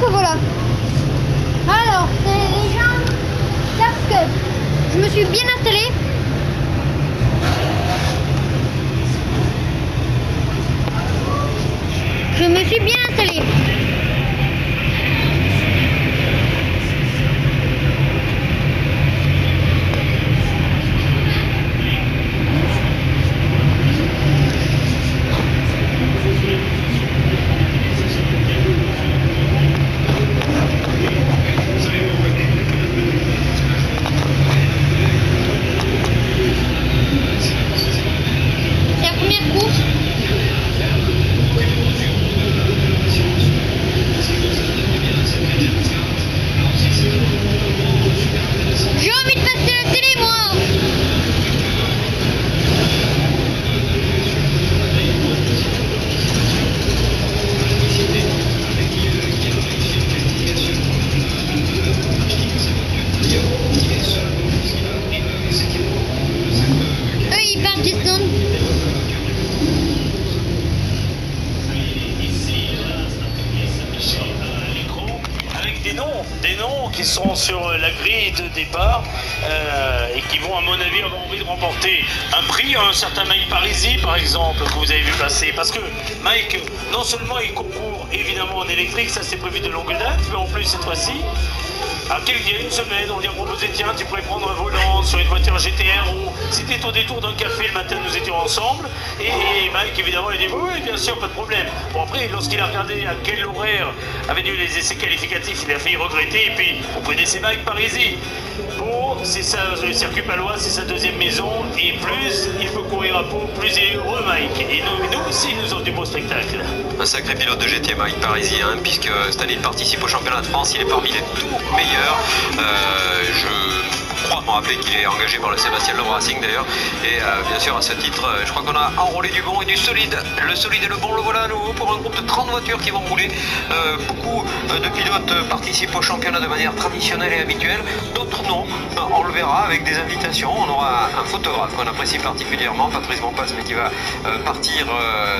Donc voilà. Alors, c'est les gens savent que je me suis bien installé. Je me suis bien installé. C'est la première course. J'ai envie de passer à la télé, moi. Eux, ils partent du stand. Des noms qui sont sur la grille de départ et qui vont, à mon avis, avoir envie de remporter un prix. Un certain Mike Parisi, par exemple, que vous avez vu passer. Parce que Mike, non seulement il concourt évidemment en électrique, ça c'est prévu de longue date, mais en plus cette fois-ci, il y a une semaine, on lui a proposé, tiens, tu pourrais prendre un volant sur une voiture GTR, ou c'était au détour d'un café le matin, nous étions ensemble, et Mike, évidemment, il a dit, oui, bien sûr, pas de problème. Bon, après, lorsqu'il a regardé à quel horaire avaient lieu les essais qualificatifs, il a failli regretter, et puis, vous connaissez Mike Parisi. Bon, c'est ça, le circuit palois, c'est sa deuxième maison, et plus il peut courir à Pau, plus il est heureux, Mike. Et nous aussi, nous avons du beau spectacle. Un sacré pilote de GT, Mike Parisi, hein, puisque cette année il participe au championnat de France, il est parmi les tout meilleurs. Je crois me rappeler qu'il est engagé par le Sébastien Loeb Racing d'ailleurs. Et bien sûr, à ce titre, je crois qu'on a enrôlé du bon et du solide. Le solide et le bon, le voilà à nouveau pour un groupe de 30 voitures qui vont rouler. Beaucoup de pilotes participent au championnat de manière traditionnelle et habituelle. D'autres non. On le verra avec des invitations. On aura un photographe qu'on apprécie particulièrement, Patrice Bompas, mais qui va partir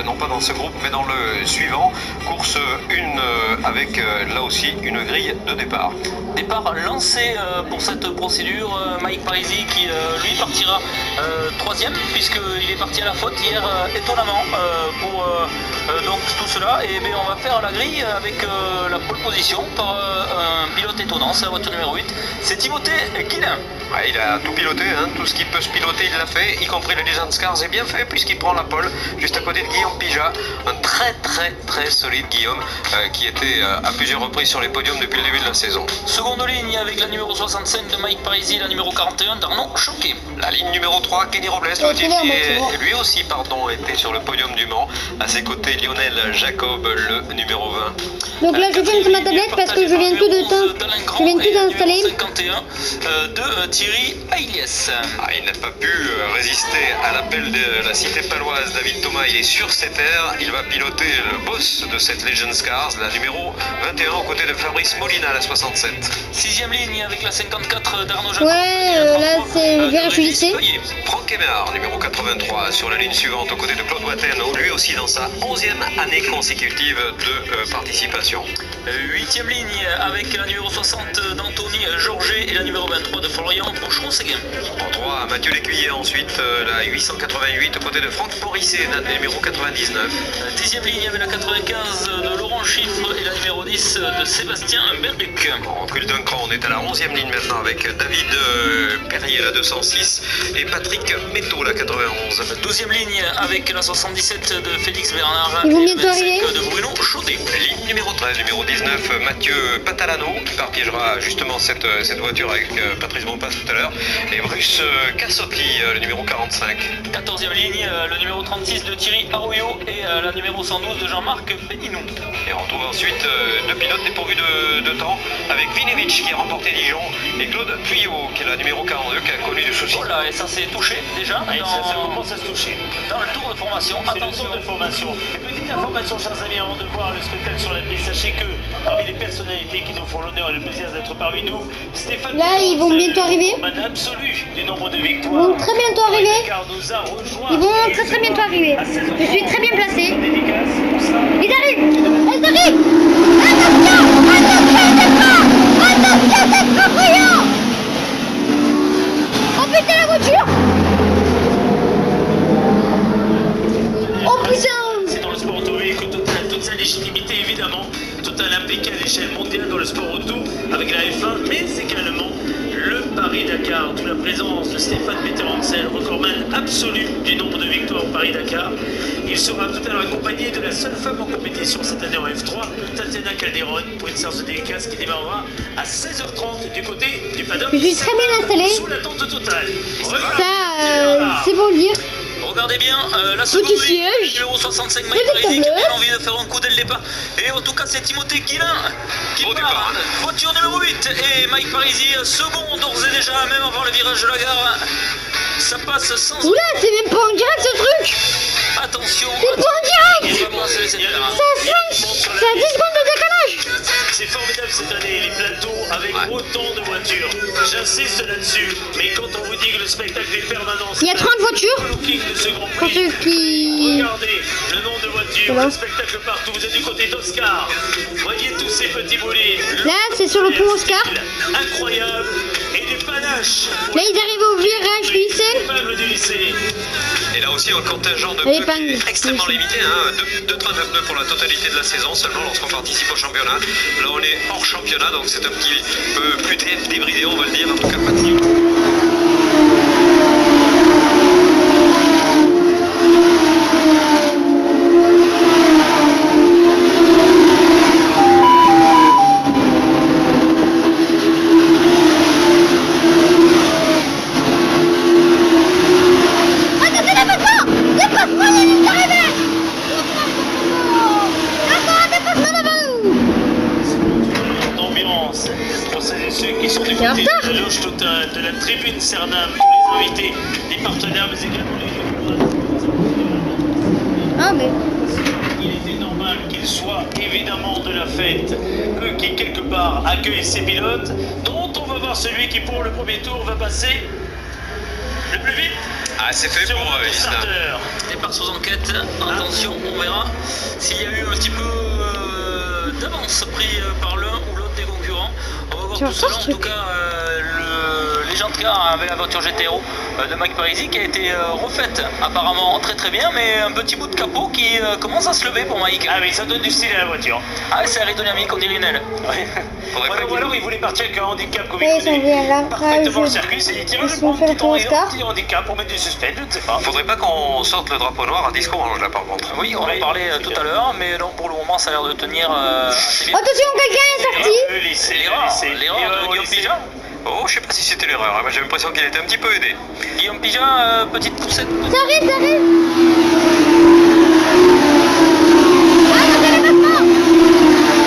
non pas dans ce groupe, mais dans le suivant. Course 1 avec là aussi une grille de départ. Départ lancé pour cette procédure. Mike Parisi qui lui partira troisième, puisqu'il est parti à la faute hier étonnamment pour donc tout cela. Et bien, on va faire la grille avec la pole position par un pilote étonnant, c'est la voiture numéro 8, c'est Timothée Guilin. Ouais, il a tout piloté, hein. Tout ce qui peut se piloter il l'a fait, y compris le Legends Cars, c'est bien fait puisqu'il prend la pole juste à côté de Guillaume Pijat, un très solide Guillaume qui était à plusieurs reprises sur les podiums depuis le début de la saison. Seconde ligne avec la numéro 65 de Mike Parisi, la numéro 41 d'Arnaud Choquet. La ligne numéro 3, Kenny Robles, lui aussi était sur le podium du Mans. À ses côtés, Lionel Jacob, le numéro 20. Donc là, je ferme sur ma tablette parce que je viens tout d'installer. 51 de Thierry Ailiès. Il n'a pas pu résister à l'appel de la cité paloise. David Thomas, il est sur ses terres. Il va piloter le boss de cette Legends Cars, la numéro 21, aux côtés de Fabrice Molina, la 67. Sixième ligne avec la 54 d'Arnaud Jacob. Ouais, là, c'est vérifié. Franck Emard, numéro 83, sur la ligne suivante, aux côtés de Claude Watteau, lui aussi dans sa 11e année consécutive de participation. Huitième ligne avec la numéro 60 d'Anthony Georget et la numéro 23 de Florian Pochon-Séguin. En 3, Mathieu Lécuyer ensuite, la 888 aux côtés de Franck Morisset, numéro 99. Dixième ligne avec la 95 de Laurent Chiffre et la numéro 10 de Sébastien Berduc. On recule d'un cran, on est à la 11e ligne maintenant avec David Perrier, la 206, et Patrick Métaux, la 91. 12e ligne avec la 77 de Félix Bernard Ils vont et bientôt la 25 arriver. de Bruno Chaudet. Ligne numéro 13, numéro 19, Mathieu Patalano, qui piégera justement cette voiture avec Patrice Bompas tout à l'heure, et Bruce Cassotti, le numéro 45. 14e ligne, le numéro 36 de Thierry Arroyo et la numéro 112 de Jean-Marc Béninou. Et on retrouve ensuite deux pilotes dépourvus de temps, avec Vinevich qui a remporté Dijon, et Claude Puyot, qui est la numéro 42, qui a connu du souci. Voilà, et ça s'est touché déjà. Et ça commence à se toucher. Dans le tour de formation, attention. De formation. Et petite information, chers amis, avant de voir le spectacle sur la piste, sachez que parmi les personnalités qui nous font l'honneur et le plaisir d'être parmi nous, Stéphane Là, ils vont bientôt arriver. Man absolu du nombre de Ils victoires. vont très bientôt arriver. Nous a rejoint. Ils vont très bientôt arriver. Je suis très bien placé. Dédicace pour ça. Ils arrivent. Ils arrivent. Attention. toute sa légitimité évidemment. Total impliqué à l'échelle mondiale dans le sport auto avec la F1, mais également le Paris-Dakar, d'où la présence de Stéphane Peter-Hansel, recordman absolu du nombre de victoires au Paris-Dakar. Il sera tout à l'heure accompagné de la seule femme en compétition cette année en F3, Tatiana Calderon, pour une séance de dédicace qui démarrera à 16h30 du côté du paddock. Je suis très bien installé. Sous l'attente totale. Ça, c'est pour le dire. Regardez bien la seconde Petit ligne, siège. numéro 65, Mike Petite Parisi qui a tablette. bien envie de faire un coup dès le départ. Et en tout cas, c'est Timothée Guilin qui Bon part. départ, hein. Voiture numéro 8 et Mike Parisi second d'ores et déjà, même avant le virage de la gare. Ça passe sans... Oula, c'est même pas en direct ce truc. Attention. C'est pas en direct. Il va pas se laisser faire. C'est à 10 secondes de décalage. C'est formidable cette année, les plateaux avec autant de voitures. J'insiste là-dessus, mais quand on vous dit que le spectacle est permanent, Il y a 30 voitures. le looking de ce Grand Pour Prix. ceux qui... Regardez le nombre de voitures, Voilà. le spectacle partout. Vous êtes du côté d'Oscar. Voyez tous ces petits bolides. Là, c'est sur le pont Oscar. Incroyable et du panache. Là, ils arrivent au virage lycée. Épingle du lycée. Et là aussi, un contingent de Elle est pneus pas qui est nulle. extrêmement limité, hein, 2 trains de pneus pour la totalité de la saison, seulement lorsqu'on participe au championnat. Là, on est hors championnat, donc c'est un petit peu plus débridé, on va le dire, en tout cas pas de... Attention, dépassement. Dépassement, il y a une ligne d'arrivée. D'accord, dépassement devant nous. D'ambiance pour celles et ceux qui sont du C'est en côté retard. de la loge totale, de la tribune Cernam, tous les invités, les partenaires, mais également les... Ah, mais... Il était normal qu'ils soient évidemment de la fête, eux qui quelque part accueillent ces pilotes, dont on va voir celui qui pour le premier tour va passer le plus vite Ah, c'est fait sur pour le Isna. starter. Départ sous enquête, attention, on verra s'il y a eu un petit peu d'avance pris par l'un ou l'autre des concurrents. On va voir Tu tout entends cela. ce En truc? tout cas, le Legend Car avec la voiture GTO de Mike Parisi qui a été refaite apparemment très très bien, mais un petit bout de capot qui commence à se lever pour Mike. Ah oui, ça donne du style à la voiture. Ah, c'est aérodynamique, on dirait une aile. Ouais. Faudrait pas Ou alors il voulait partir avec un handicap comme Et il ils sont bien là. connaît parfaitement le Ah, circuit. Il s'est dit tiens, ils je vais sont prendre un fait petit pour Oscar. handicap pour mettre du suspense, je ne sais pas. Faudrait pas qu'on sorte le drapeau noir à Disco Orange là par contre. Oui, on en Oui, parlait c'est tout clair. à l'heure, mais non, pour le moment ça a l'air de tenir assez bien. Attention, quelqu'un est sorti. Le lycée, L'erreur de Guillaume Pigeon. Oh, je sais pas si c'était l'erreur, hein, moi j'ai l'impression qu'il était un petit peu aidé. Guillaume Pigeon, petite poussette. Ça arrive, ça arrive. Attention, dépassement.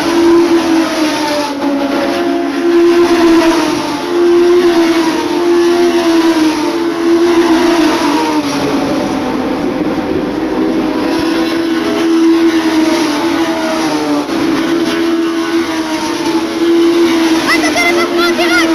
Attention, dépassement direct.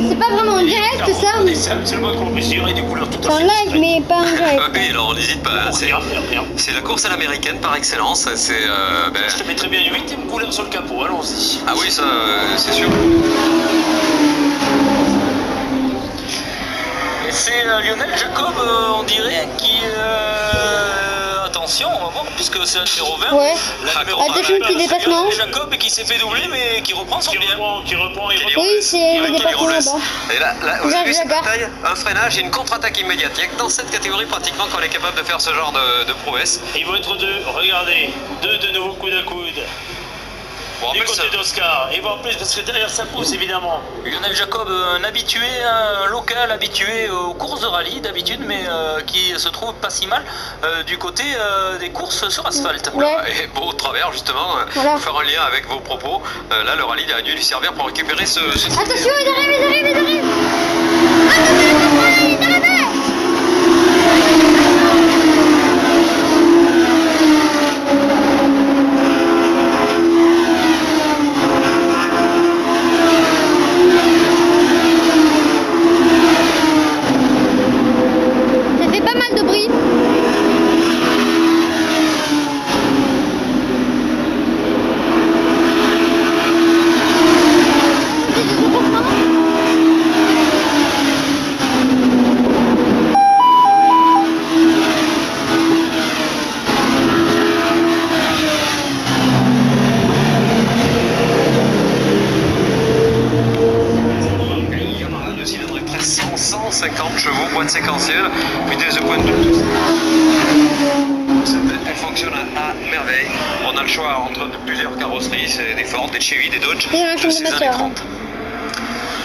C'est pas vraiment en direct ça, mais C'est le mode propulsion et des couleurs tout c'est à en fait live mais pas en Ah direct. oui, alors on n'hésite pas, hein, Rien, rien. c'est la course à l'américaine par excellence, c'est... Je te mettrais bien une 8ème couleur sur le capot, allons-y. Ah oui, ça c'est sûr. Et c'est Lionel Jacob, on dirait, qui... attention, on va voir, puisque c'est un numéro 20. Ouais. La numéro Attention, 20, petit dépassement. Lionel Jacob qui s'est fait doubler, mais qui reprend son Qui bien. reprend, il Kelly reprend. Oui, c'est le Kelly dépassement Robles. là-bas. Et là vous Là, avez vu je cette regarde. bataille, un freinage et une contre-attaque immédiate. Il n'y a que dans cette catégorie pratiquement qu'on est capable de faire ce genre de prouesse. Ils vont être deux, regardez, deux de nouveaux coudes à coude. Bon, en Du plus, côté d'Oscar. Et voir plus parce que derrière ça pousse évidemment. Lionel Jacob, un habitué, un local habitué aux courses de rallye d'habitude, mais qui se trouve pas si mal du côté des courses sur asphalte. Ouais. et beau au travers justement, Voilà. pour faire un lien avec vos propos, là le rallye a dû lui servir pour récupérer ce... Attention, ils arrivent, ils arrivent, ils arrivent. Attention, dépassement, la ligne d'arrivée. Ça fait pas mal de bruit. C'est du dépassement. 150 chevaux, boîte séquentielle, vitesse de pointe de plus. Elle fonctionne à merveille. On a le choix entre plusieurs carrosseries, c'est des Ford, des Chevy, des Dodge, de ces années 30.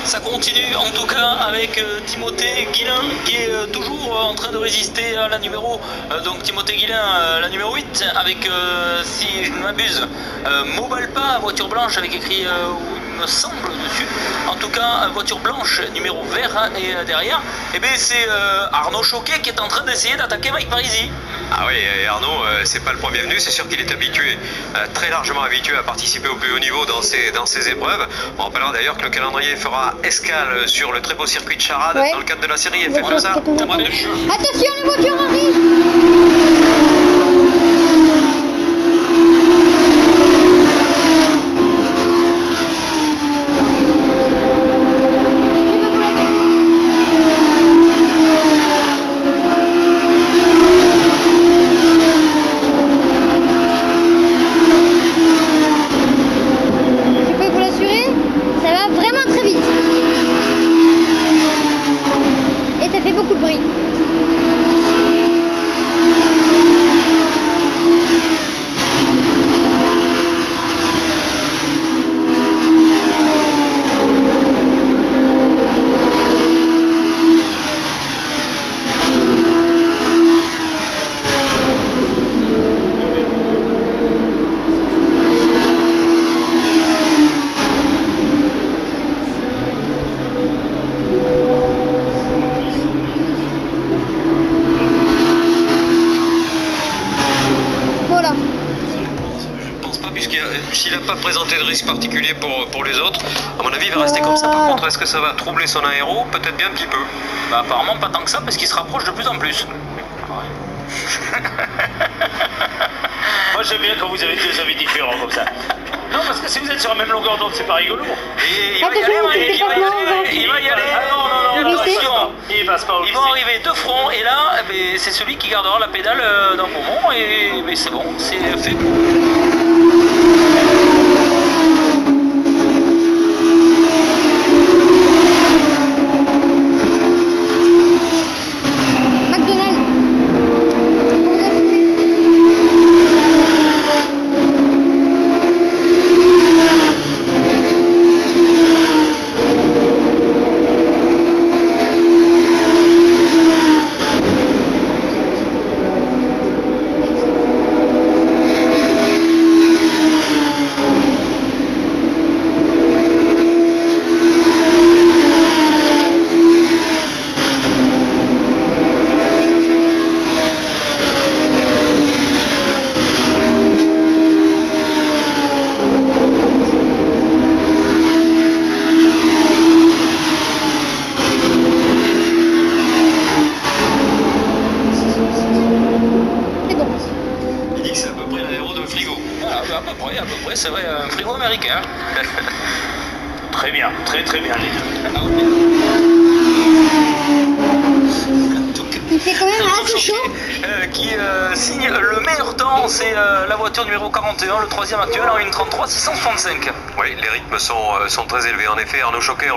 Ça continue en tout cas avec Timothée Guillain qui est toujours en train de résister à la numéro, donc Timothée Guillain, la numéro 8 avec, si je ne m'abuse, Mobalpa, voiture blanche avec écrit, il me semble dessus, en tout cas voiture blanche numéro vert, hein, et derrière, et bien c'est Arnaud Choquet qui est en train d'essayer d'attaquer Mike Parisi. Ah oui, et Arnaud, c'est pas le premier venu, c'est sûr qu'il est habitué, très largement habitué à participer au plus haut niveau dans ces épreuves. En rappelant d'ailleurs que le calendrier fera escale sur le très beau circuit de Charade dans le cadre de la série FF2A. Attention, les voitures arrivent. S'il n'a pas présenté de risque particulier pour les autres, à mon avis il va rester comme ça. Par contre, est-ce que ça va troubler son aéro? Peut-être bien un petit peu. Bah, apparemment pas tant que ça parce qu'il se rapproche de plus en plus. Moi j'aime bien quand vous avez deux avis différents comme ça. Non, parce que si vous êtes sur la même longueur d'onde, c'est pas rigolo. Et il va y aller, Mike, il va y aller. Ah non, attention, il passe pas au Ils vont arriver de front et là, c'est celui qui gardera la pédale d'un moment et c'est bon, c'est fait. À peu près, c'est vrai, un frigo américain. Très bien, très bien les deux. Il fait quand même assez chaud. Qui signe le meilleur temps, c'est la voiture numéro 41, le troisième actuel en 1:33 665. Oui, les rythmes sont très élevés. En effet, Arnaud Choquet,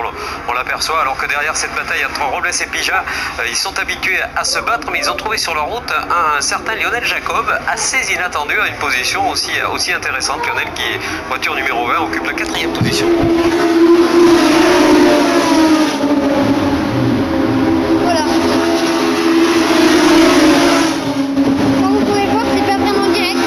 on l'aperçoit, alors que derrière cette bataille entre Robles et Pija, ils sont habitués à se battre, mais ils ont trouvé sur leur route un certain Lionel Jacob, assez inattendu, à une position aussi intéressante. Lionel qui est voiture numéro 20, occupe la 4e position. Voilà. Comme vous pouvez voir, c'est pas vraiment direct.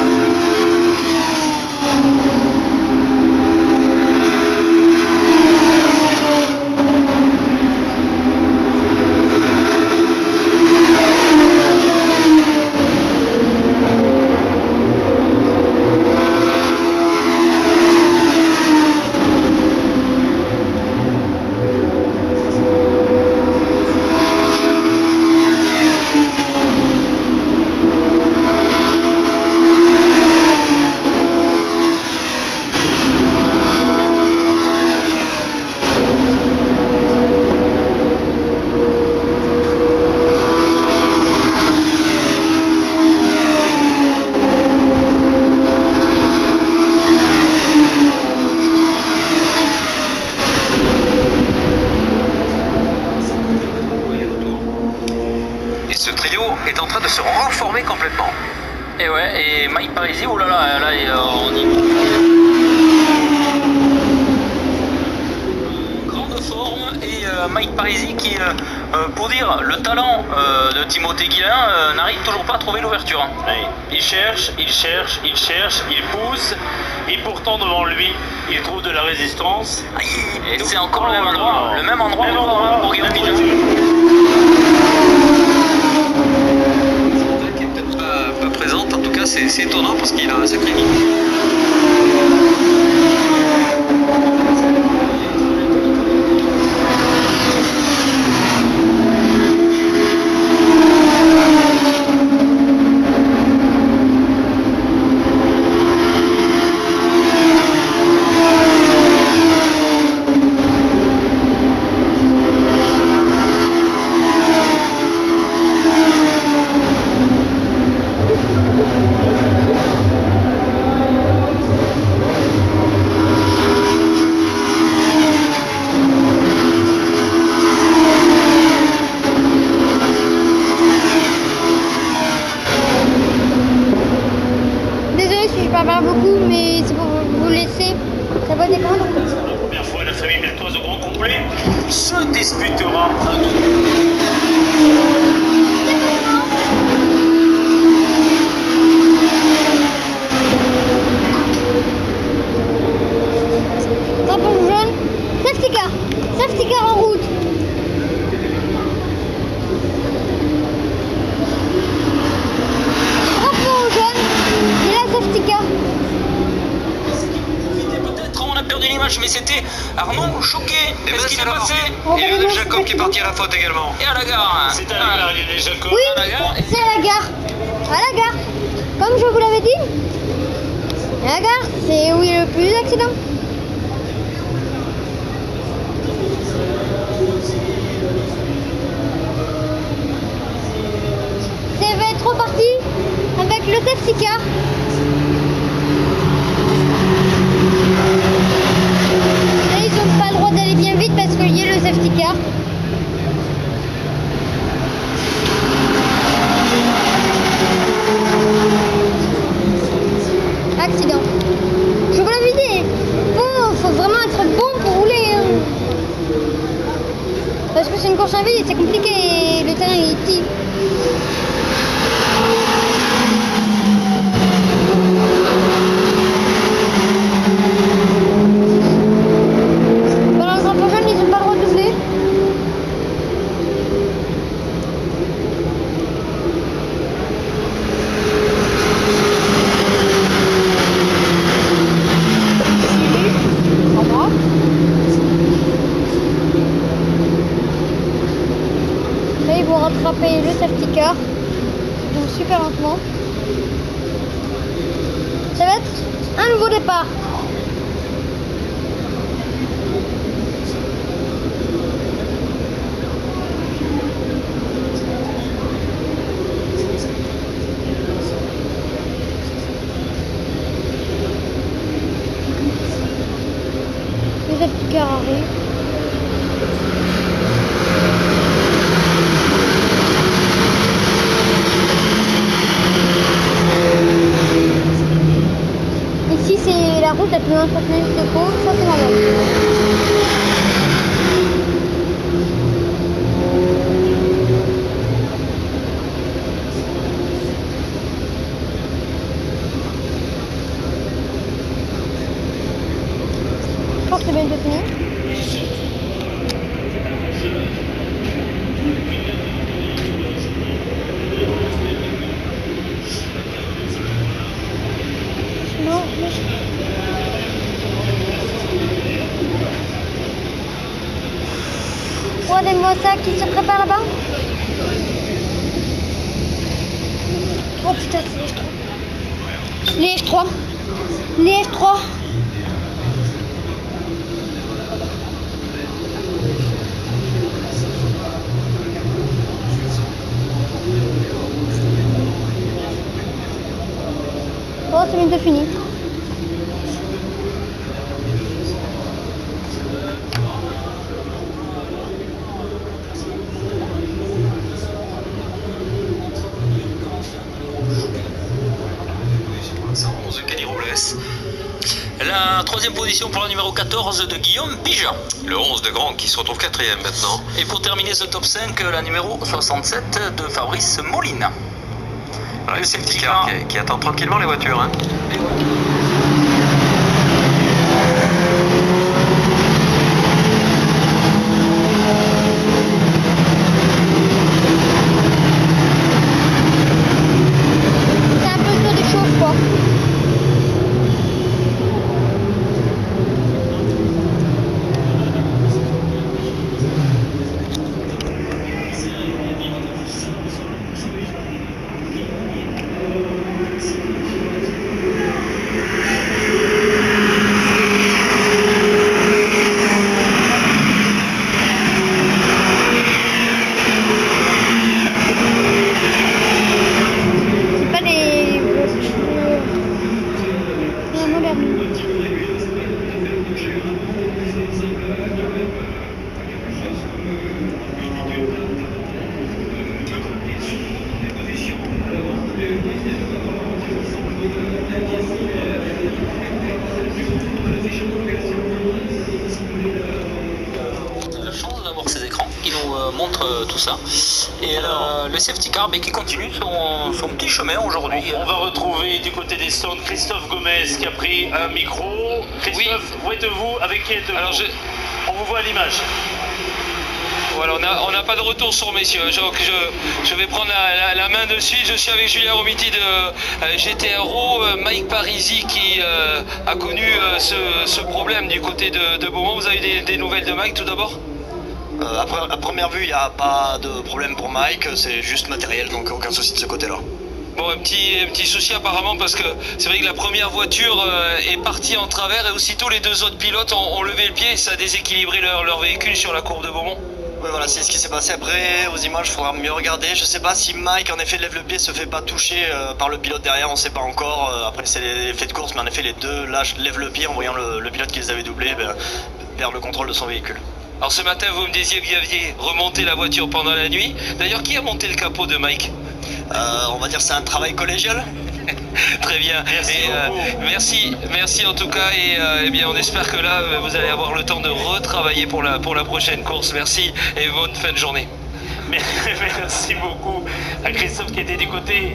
est en train de se reformer complètement. Et ouais, et Mike Parisi, oh là là, là on y grande forme, et Mike Parisi qui, pour dire le talent de Timothée Guillain, n'arrive toujours pas à trouver l'ouverture. Oui. Il cherche, il cherche, il cherche, il pousse, et pourtant devant lui, il trouve de la résistance. Et c'est encore le même endroit pour Guillaume Pinot. Qui est peut-être pas présente, en tout cas c'est étonnant parce qu'il a un sacré niveau. Désolée si je parle beaucoup, mais c'est pour vous laisser. Ça va dépendre. La première fois, la famille Berthoise au grand complet se disputera à nouveau. Drapeau jaune. Safety car en route. Drapeau jaune. Et là, safety car. Peut-être on a perdu l'image, mais c'était Arnaud choqué. Et Qu'est-ce qu'il est passé? Il y a Lionel Jacob qui est parti à la faute également. Et à la gare. C'est à la gare, Lionel Jacob. Oui, À la gare. c'est à la gare. À la gare. Comme je vous l'avais dit. À la gare, c'est où il y a le plus d'accidents. Ça va être reparti avec le safety car. Là, ils n'ont pas le droit d'aller bien vite parce qu'il y a le safety car. Accident. Je vous l'avais dit, faut vraiment être bon pour rouler. Hein. Parce que c'est une course en ville et c'est compliqué et le terrain est petit. Pendant le drapeau jaune, ils n'ont pas le droit de doubler. Au revoir. Là, ils vont rattraper le safety car. Donc super lentement. Ça va être un nouveau départ. Le safety car arrive. Ici, c'est la route la plus entretenue de Pau. Ça, c'est normal. Je pense que c'est bientôt fini. Non, regardez-moi ça qui se prépare là-bas. Oh putain, c'est les F3. Les F3. Les F3. Oh, c'est bientôt fini. troisième position pour la numéro 14 de Guillaume Pija. Le 11 de Grand qui se retrouve 4e maintenant. Et pour terminer ce top 5, la numéro 67 de Fabrice Moline. Le safety car qui attend tranquillement les voitures. Hein. C'est un peu le tour des choses, quoi. C'est pas des voitures bien modernes. On a la chance d'avoir ces écrans qui nous montrent tout ça. Et le safety car qui continue son petit chemin aujourd'hui. On va retrouver du côté des stands Christophe Gomez qui a pris un micro. Christophe, où êtes-vous? Avec qui êtes-vous? Alors On vous voit à l'image. voilà, on n'a pas de retour sur messieurs, donc je vais prendre la main dessus. Je suis avec Julien Romiti de GTRO, Mike Parisi qui a connu ce problème du côté de Beaumont. Vous avez des nouvelles de Mike tout d'abord? À première vue, il n'y a pas de problème pour Mike, c'est juste matériel, donc aucun souci de ce côté-là. Bon, un petit souci apparemment parce que c'est vrai que la première voiture est partie en travers et aussitôt les deux autres pilotes ont levé le pied et ça a déséquilibré leur véhicule sur la courbe de Beaumont. Oui, voilà, c'est ce qui s'est passé. Après, aux images, il faudra mieux regarder. Je sais pas si Mike, en effet, lève le pied, se fait pas toucher par le pilote derrière, on sait pas encore. Après, c'est l'effet de course, mais en effet, les deux lèvent le pied en voyant le pilote qui les avait doublés vers le contrôle de son véhicule. Alors ce matin, vous me disiez que vous aviez remonté la voiture pendant la nuit. D'ailleurs, qui a monté le capot de Mike? On va dire c'est un travail collégial. Très bien. Merci en tout cas et eh bien on espère que là vous allez avoir le temps de retravailler pour la prochaine course. Merci et bonne fin de journée. Merci beaucoup à Christophe qui était du côté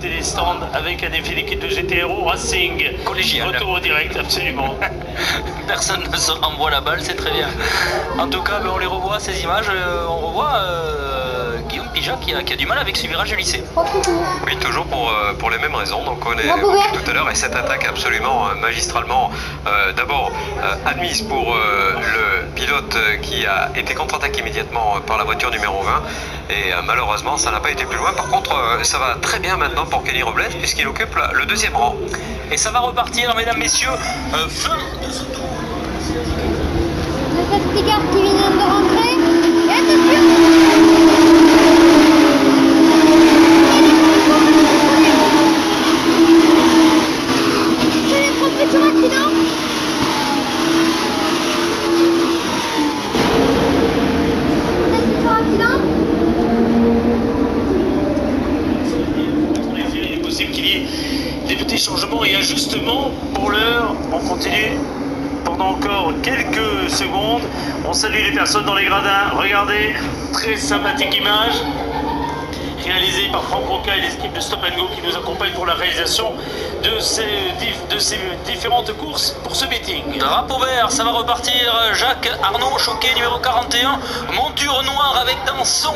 des stands avec un défi d'équipe de GTRO Racing. Collégial. Retour au direct, absolument. Personne ne se renvoie la balle, c'est très bien. En tout cas, on les revoit ces images, on revoit Guillaume Pija qui a du mal avec ce virage lycée. Oui, toujours pour les mêmes raisons. Donc on est tout à l'heure et cette attaque absolument magistralement d'abord admise pour le pilote qui a été contre-attaqué immédiatement par la voiture numéro 20 et malheureusement ça n'a pas été plus loin. Par contre ça va très bien maintenant pour Kenny Robles puisqu'il occupe le deuxième rang. Et ça va repartir, mesdames, messieurs, fin de ce tour. Le safety car qui vient de rentrer. Et attention! C'est les trompés sur accident. C'est sur accident. En effet, il est possible qu'il y ait des petits changements et ajustements. Pour l'heure, on continue pendant encore quelques secondes. On salue les personnes dans les gradins. Regardez, très sympathique image réalisée par Franck Roca et l'équipe de Stop & Go qui nous accompagne pour la réalisation de ces différentes courses pour ce meeting. Drapeau vert, ça va repartir. Jacques Arnaud Choquet, numéro 41. Monture noire avec dans son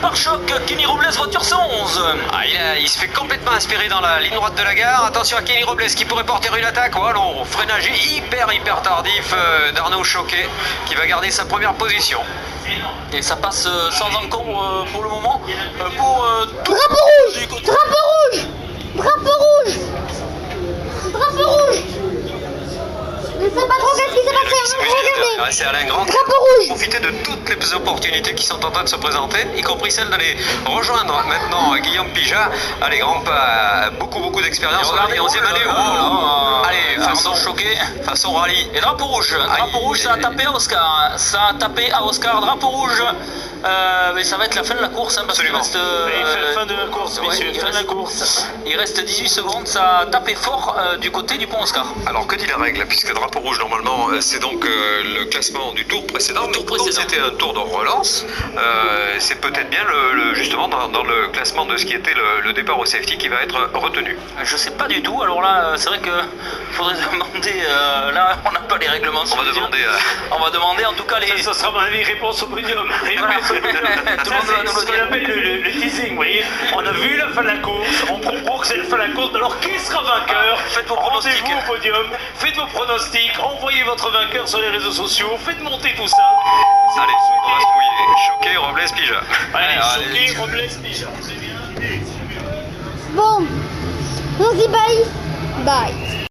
pare-choc Kenny Robles, voiture 111. Ah, il se fait complètement inspirer dans la ligne droite de la gare. Attention à Kenny Robles qui pourrait porter une attaque. Oh non, freinage hyper tardif d'Arnaud Choquet qui va garder sa première position. Et ça passe sans encombre pour le moment. Pour tout Drapeau rouge! du côté. Drapeau rouge! Drapeau rouge! Drapeau rouge! Je sais pas trop qu'est-ce qui s'est passé, on va regarder. Ouais, c'est Alain Grand qui Drapeau a rouge. profité de toutes les opportunités qui sont en train de se présenter, y compris celle d'aller rejoindre maintenant Guillaume Pijat. Allez, grand pas, beaucoup d'expérience. Regardez, 11e année. Allez, façon choqué. façon rallye. Et drapeau rouge, ça a tapé à Oscar, ça a tapé à Oscar, drapeau rouge. Mais ça va être la fin de la course, hein, parce qu'il Absolument. reste. Fin de la course, messieurs, fin de la course. Il reste 18 secondes, ça a tapé fort du côté du pont Oscar. Alors que dit la règle? Puisque drapeau rouge normalement c'est donc le classement du tour précédent. Le tour Mais comme précédent. c'était un tour de relance, c'est peut-être bien justement dans le classement de ce qui était le départ au safety qui va être retenu. Je sais pas du tout, alors là c'est vrai que faudrait demander, là on n'a pas les règlements. On va demander On va demander en tout cas les. Ça sera, à mon avis, réponse au podium. Voilà. Tout le monde va nous C'est le ce qu'on dire. appelle le teasing, vous voyez. On a vu la fin de la course, on comprend que c'est la fin de la course, alors qui sera vainqueur? Faites vos pronostics. Rendez-vous au podium, faites vos pronostics, envoyez votre vainqueur sur les réseaux sociaux, faites monter tout ça. Si Allez, vous on va souhaitez- se mouiller. Choqué, Robles, Pijat. Allez, Choqué, Robles, Pijat. C'est bien. Bon, on se dit bye. Bye.